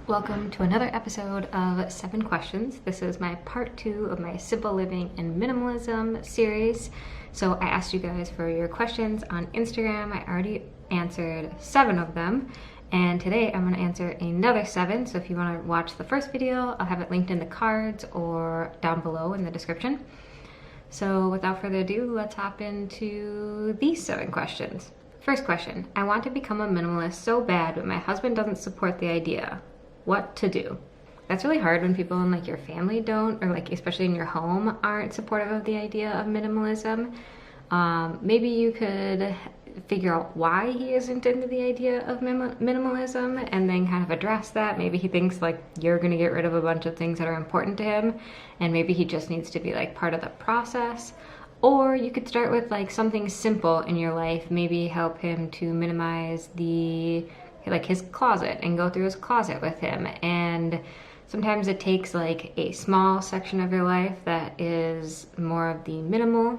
Welcome to another episode of 7 Questions. This is my part 2 of my Simple Living and Minimalism series. So I asked you guys for your questions on Instagram. I already answered 7 of them. And today I'm going to answer another 7. So if you want to watch the first video, I'll have it linked in the cards or down below in the description. So without further ado, let's hop into these 7 questions. First question, I want to become a minimalist so bad, but my husband doesn't support the idea. What to do? That's really hard when people in your family don't, or especially in your home aren't supportive of the idea of minimalism. Maybe you could figure out why he isn't into the idea of minimalism and then kind of address that. Maybe he thinks you're gonna get rid of a bunch of things that are important to him and maybe he just needs to be part of the process. Or you could start with something simple in your life, maybe help him to minimize his closet and go through his closet with him. And sometimes it takes a small section of your life that is more of the minimal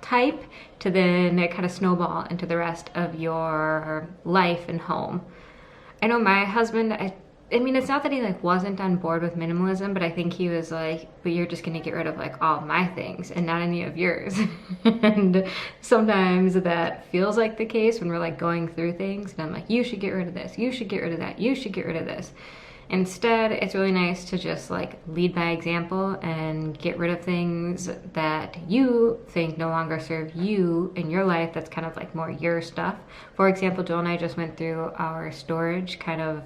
type to then it kind of snowball into the rest of your life and home. I know my husband, I mean, it's not that he wasn't on board with minimalism, but I think he was but you're just gonna get rid of all of my things and not any of yours. And sometimes that feels like the case when we're going through things and I'm you should get rid of this, you should get rid of that, you should get rid of this. Instead, it's really nice to just lead by example and get rid of things that you think no longer serve you in your life. That's kind of more your stuff. For example, Joel and I just went through our storage kind of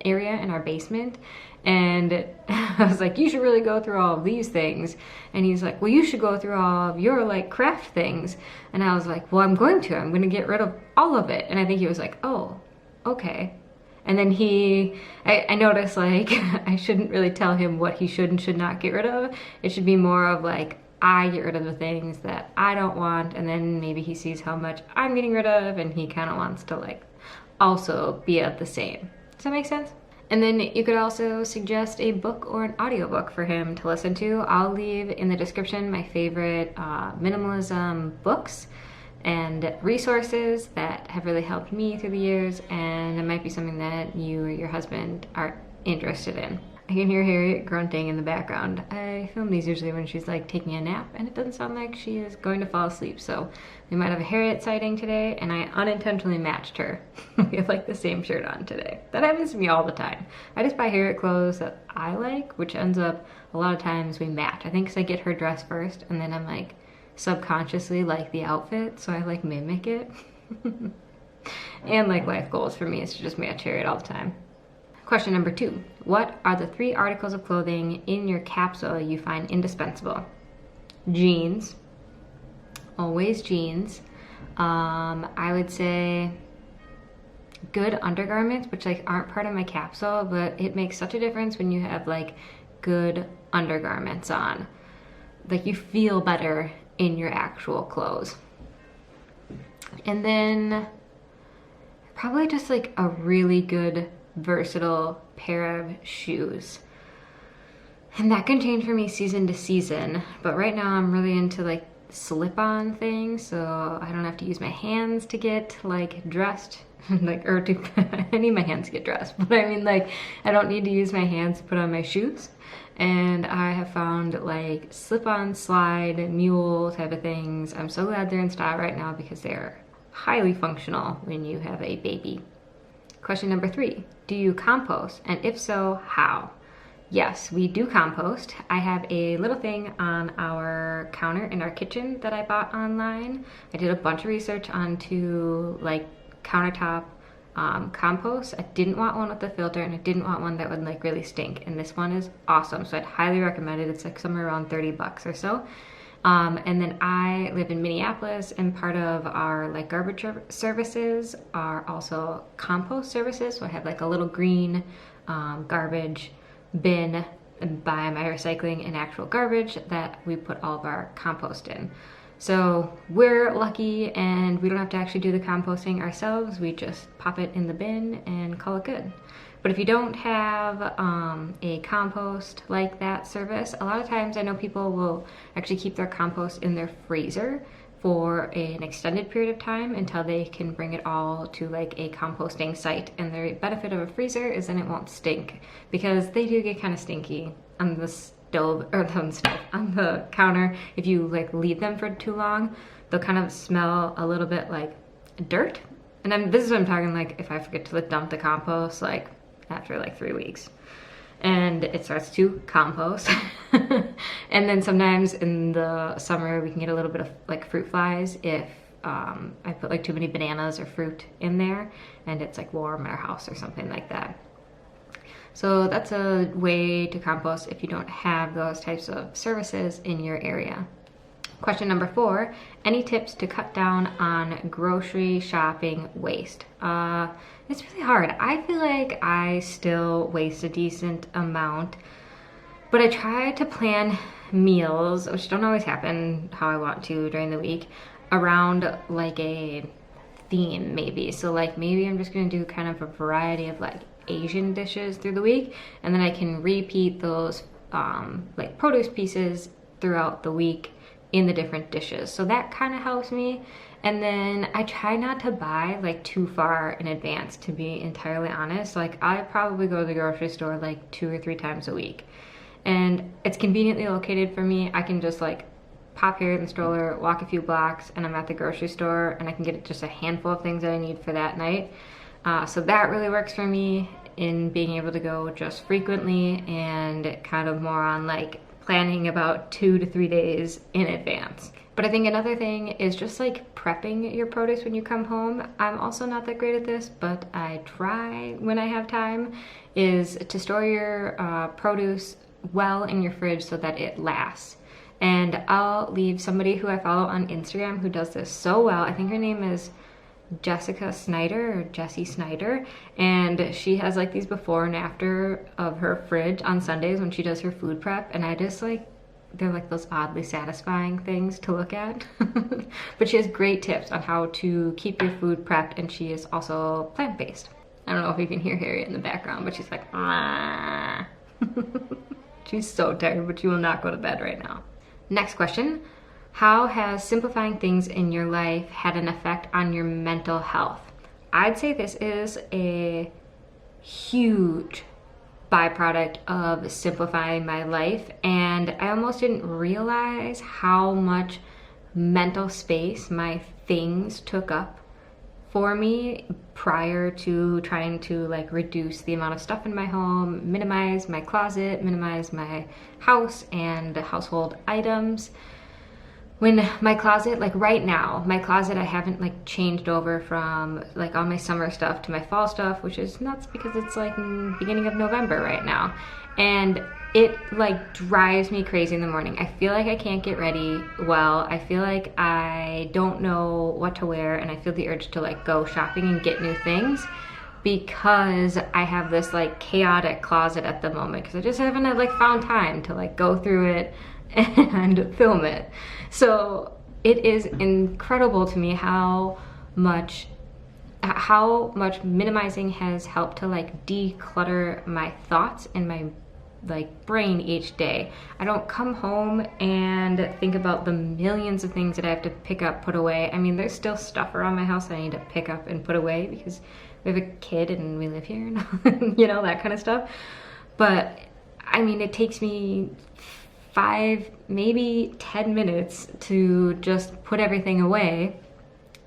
area in our basement, and I was you should really go through all of these things, and he's well, you should go through all of your craft things. And I was well, I'm going to get rid of all of it. And I think he was oh, okay. And then I noticed I shouldn't really tell him what he should and should not get rid of. It should be more of I get rid of the things that I don't want, and then maybe he sees how much I'm getting rid of and he kind of wants to also be of the same. Does that make sense? And then you could also suggest a book or an audiobook for him to listen to. I'll leave in the description my favorite minimalism books and resources that have really helped me through the years, and it might be something that you or your husband are interested in. I can hear Harriet grunting in the background. I film these usually when she's taking a nap, and it doesn't sound like she is going to fall asleep, so we might have a Harriet sighting today, and I unintentionally matched her. We have the same shirt on today. That happens to me all the time. I just buy Harriet clothes that I like, which ends up a lot of times we match. I think because I get her dress first, and then I'm subconsciously the outfit, so I mimic it. And life goals for me is to just match Harriet all the time. Question number 2. What are the 3 articles of clothing in your capsule you find indispensable? Jeans. Always jeans. I would say good undergarments, which aren't part of my capsule, but it makes such a difference when you have good undergarments on. You feel better in your actual clothes. And then probably just a really good versatile pair of shoes. And that can change for me season to season, but right now I'm really into slip-on things, so I don't have to use my hands to get dressed or to I need my hands to get dressed, but I mean I don't need to use my hands to put on my shoes. And I have found slip-on slide mule type of things. I'm so glad they're in style right now because they're highly functional when you have a baby. Question number 3, do you compost? And if so, how? Yes, we do compost. I have a little thing on our counter in our kitchen that I bought online. I did a bunch of research onto countertop compost. I didn't want one with the filter, and I didn't want one that would really stink. And this one is awesome, so I'd highly recommend it. It's somewhere around 30 bucks or so. And then I live in Minneapolis, and part of our garbage services are also compost services. So I have a little green garbage bin by my recycling and actual garbage that we put all of our compost in. So we're lucky and we don't have to actually do the composting ourselves. We just pop it in the bin and call it good. But if you don't have a compost like that service, a lot of times I know people will actually keep their compost in their freezer for an extended period of time until they can bring it all to like a composting site. And the benefit of a freezer is then it won't stink, because they do get kind of stinky on the stove, or on the counter. If you like leave them for too long, they'll kind of smell a little bit like dirt. And this is what I'm talking, like if I forget to dump the compost like after like 3 weeks, and it starts to compost. And then sometimes in the summer we can get a little bit of like fruit flies if I put like too many bananas or fruit in there and it's like warm in our house or something like that. So that's a way to compost if you don't have those types of services in your area. Question number 4, any tips to cut down on grocery shopping waste? It's really hard. I feel like I still waste a decent amount, but I try to plan meals, which don't always happen how I want to during the week, around like a theme maybe. So like maybe I'm just gonna do kind of a variety of like Asian dishes through the week, and then I can repeat those like produce pieces throughout the week in the different dishes. So that kind of helps me. And then I try not to buy like too far in advance, to be entirely honest. Like I probably go to the grocery store like 2 or 3 times a week, and it's conveniently located for me. I can just like pop here in the stroller, walk a few blocks, and I'm at the grocery store, and I can get just a handful of things that I need for that night. So that really works for me in being able to go just frequently, and kind of more on like planning about 2 to 3 days in advance. But I think another thing is just like prepping your produce when you come home. I'm also not that great at this, but I try when I have time, is to store your produce well in your fridge so that it lasts. And I'll leave somebody who I follow on Instagram who does this so well. I think her name is Jessica Snyder or Jessie Snyder, and she has like these before and after of her fridge on Sundays when she does her food prep, and I just like, they're like those oddly satisfying things to look at. But she has great tips on how to keep your food prepped, and she is also plant-based. I don't know if you can hear Harriet in the background, but she's like she's so tired, but she will not go to bed right now. Next question. How has simplifying things in your life had an effect on your mental health? I'd say this is a huge byproduct of simplifying my life, and I almost didn't realize how much mental space my things took up for me prior to trying to like reduce the amount of stuff in my home, minimize my closet, minimize my house and household items. When my closet, like right now, my closet, I haven't like changed over from like all my summer stuff to my fall stuff, which is nuts because it's like beginning of November right now. And it like drives me crazy in the morning. I feel like I can't get ready well. I feel like I don't know what to wear, and I feel the urge to like go shopping and get new things because I have this like chaotic closet at the moment because I just haven't like found time to like go through it and film it. So it is incredible to me how much minimizing has helped to like declutter my thoughts and my like brain each day. I don't come home and think about the millions of things that I have to pick up, put away. I mean, there's still stuff around my house that I need to pick up and put away because we have a kid and we live here and you know, that kind of stuff. But I mean, it takes me 5, maybe 10 minutes to just put everything away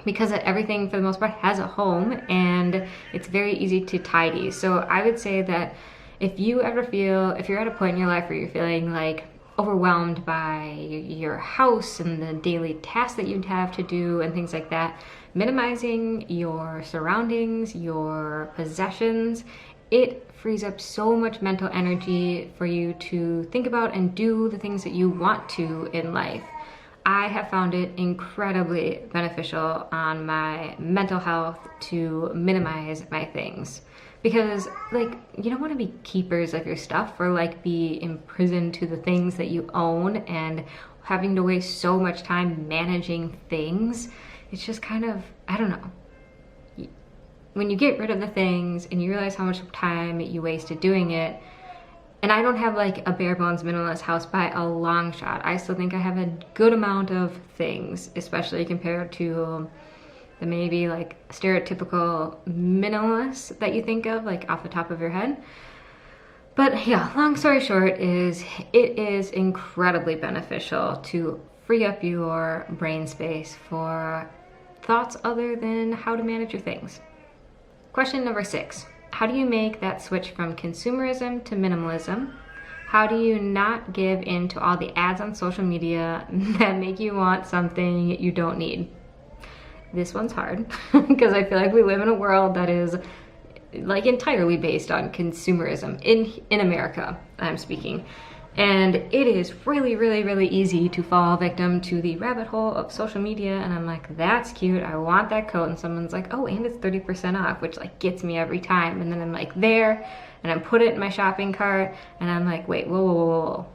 because everything for the most part has a home and it's very easy to tidy. So I would say that if you ever feel, if you're at a point in your life where you're feeling like overwhelmed by your house and the daily tasks that you'd have to do and things like that, minimizing your surroundings, your possessions, it frees up so much mental energy for you to think about and do the things that you want to in life. I have found it incredibly beneficial on my mental health to minimize my things. Because like, you don't want to be keepers of your stuff or like be imprisoned to the things that you own and having to waste so much time managing things. It's just kind of, I don't know. When you get rid of the things and you realize how much time you wasted doing it, And I don't have like a bare bones minimalist house by a long shot. I still think I have a good amount of things, especially compared to the maybe like stereotypical minimalist that you think of like off the top of your head. But yeah, long story short is it is incredibly beneficial to free up your brain space for thoughts other than how to manage your things. Question number 6. How do you make that switch from consumerism to minimalism? How do you not give in to all the ads on social media that make you want something you don't need? This one's hard because I feel like we live in a world that is like entirely based on consumerism in America, I'm speaking. And it is really easy to fall victim to the rabbit hole of social media. And I'm like, that's cute, I want that coat. And someone's like, oh, and it's 30% off, which like gets me every time. And then I'm like there, and I put it in my shopping cart, and I'm like, wait, whoa,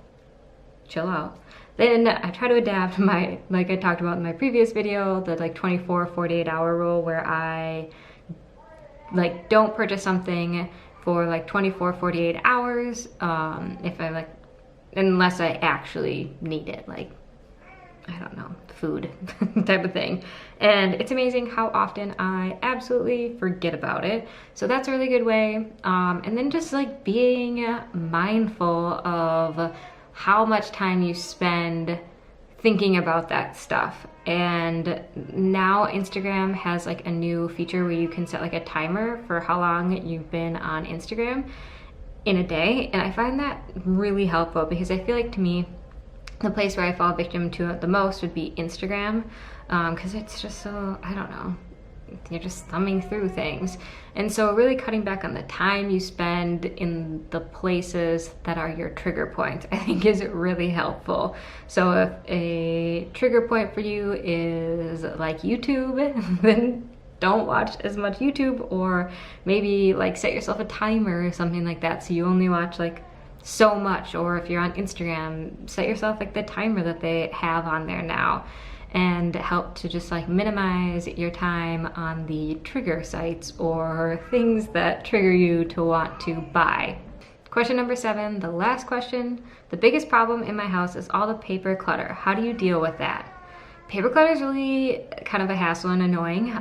chill out. Then I try to adapt my, like I talked about in my previous video, the like 48 hour rule, where I like don't purchase something for like 48 hours if I like, unless I actually need it, like, I don't know, food type of thing. And it's amazing how often I absolutely forget about it. So that's a really good way. And then just like being mindful of how much time you spend thinking about that stuff. And now Instagram has like a new feature where you can set like a timer for how long you've been on Instagram in a day. And I find that really helpful because I feel like, to me, the place where I fall victim to it the most would be Instagram, because it's just so, I don't know, you're just thumbing through things. And so really cutting back on the time you spend in the places that are your trigger points, I think, is really helpful. So if a trigger point for you is like YouTube, then don't watch as much YouTube, or maybe like set yourself a timer or something like that so you only watch like so much. Or if you're on Instagram, set yourself like the timer that they have on there now, and help to just like minimize your time on the trigger sites or things that trigger you to want to buy. Question number 7, the last question. The biggest problem in my house is all the paper clutter. How do you deal with that? Paper clutter is really kind of a hassle and annoying.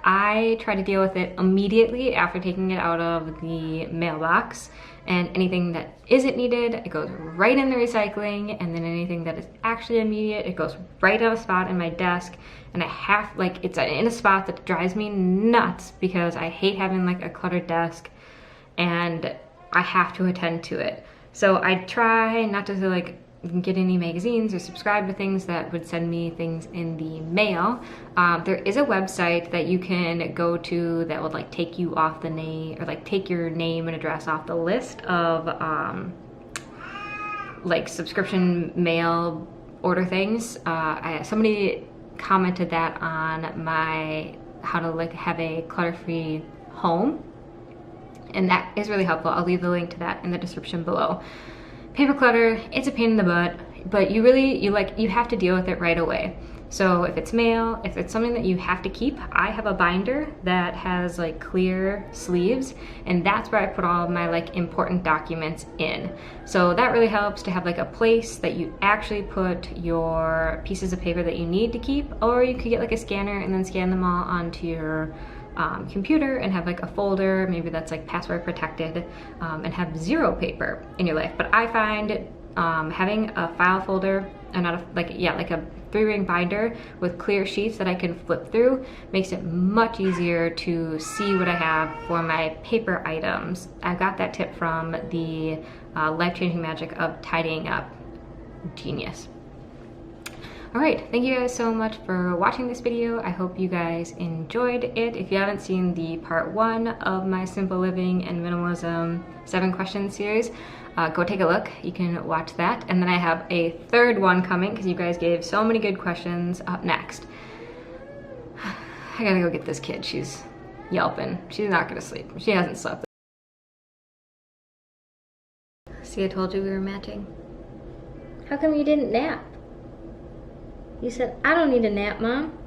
I try to deal with it immediately after taking it out of the mailbox, and anything that isn't needed, it goes right in the recycling, and then anything that is actually immediate, it goes right on a spot in my desk. And I have, like, it's in a spot that drives me nuts because I hate having like a cluttered desk and I have to attend to it. So I try not to like get any magazines or subscribe to things that would send me things in the mail. There is a website that you can go to that would like take you off the name, or like take your name and address off the list of like subscription mail order things. Somebody commented that on my how to like have a clutter-free home, and that is really helpful. I'll leave the link to that in the description below. Paper clutter, it's a pain in the butt, but you have to deal with it right away. So if it's mail, if it's something that you have to keep, I have a binder that has like clear sleeves, and that's where I put all of my like important documents in. So that really helps to have like a place that you actually put your pieces of paper that you need to keep, or you could get like a scanner and then scan them all onto your computer and have like a folder, maybe that's like password protected, and have zero paper in your life. But I find having a file folder, and not a, like a 3-ring binder with clear sheets that I can flip through, makes it much easier to see what I have for my paper items. I got that tip from the life-changing magic of tidying up. Genius. All right, thank you guys so much for watching this video. I hope you guys enjoyed it. If you haven't seen the part 1 of my Simple Living and Minimalism 7 question series, go take a look. You can watch that. And then I have a 3rd one coming because you guys gave so many good questions up next. I gotta go get this kid. She's yelping. She's not gonna sleep. She hasn't slept. See, I told you we were matching. How come you didn't nap? You said, I don't need a nap, Mom.